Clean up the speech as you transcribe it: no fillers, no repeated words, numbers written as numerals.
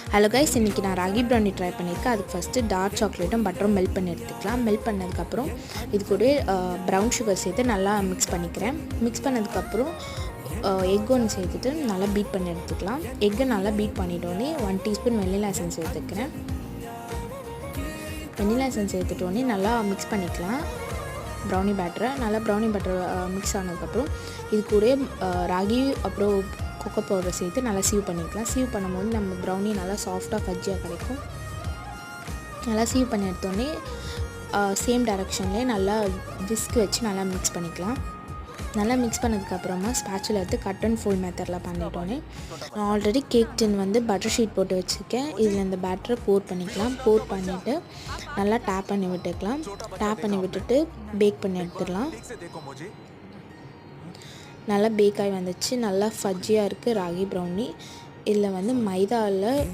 Hello guys, இன்றைக்கி நான் ragi brownie try பண்ணியிருக்கேன். அதுக்கு ஃபஸ்ட்டு டார்க் சாக்லேட்டும் பட்டரும் மெல்ட் பண்ணி எடுத்துக்கலாம். மெல்ட் பண்ணதுக்கப்புறம் இது கூட ப்ரௌன் சுகர் சேர்த்து நல்லா மிக்ஸ் பண்ணிக்கிறேன். மிக்ஸ் பண்ணதுக்கப்புறம் எக் ஒன்று சேர்த்துட்டு நல்லா பீட் பண்ணி எடுத்துக்கலாம். எக்கை நல்லா பீட் பண்ணிட்டோன்னே 1 டீஸ்பூன் வெண்ணிலா எசன்ஸ் சேர்த்துக்கிறேன். வெண்ணிலா எசன்ஸ் சேர்த்துட்டோன்னே நல்லா மிக்ஸ் பண்ணிக்கலாம். ப்ரௌனி பேட்டரை நல்லா ப்ரௌனி பேட்டர் மிக்ஸ் ஆனதுக்கப்புறம் இது கூட ராகி அப்புறம் கொக்கோ பவுடரை சேர்த்து நல்லா சீவ் பண்ணிக்கலாம். சீவ் பண்ணும்போது நம்ம ப்ரௌனி நல்லா சாஃப்டாக ஃபஜ்ஜியாக கிடைக்கும். நல்லா சீவ் பண்ணி எடுத்தோடனே சேம் டைரெக்ஷன்லேயே நல்லா விஸ்க் வச்சு நல்லா மிக்ஸ் பண்ணிக்கலாம். நல்லா மிக்ஸ் பண்ணதுக்கப்புறமா ஸ்பேச்சுலா எடுத்து கட் அண்ட் ஃபோல்ட் மெத்தடில் பண்ணிட்டோன்னே நான் ஆல்ரெடி கேக் டின் வந்து பட்டர் ஷீட் போட்டு வச்சுருக்கேன். இதில் இந்த பேட்டரை போர் பண்ணிக்கலாம். போர் பண்ணிவிட்டு நல்லா டேப் பண்ணி விட்டுக்கலாம். டேப் பண்ணி விட்டுட்டு பேக் பண்ணி எடுத்துடலாம். நல்லா பேக் ஆகி வந்துச்சு. நல்லா ஃபஜ்ஜியாக இருக்குது ராகி ப்ரௌனி. இதில் வந்து மைதாவில்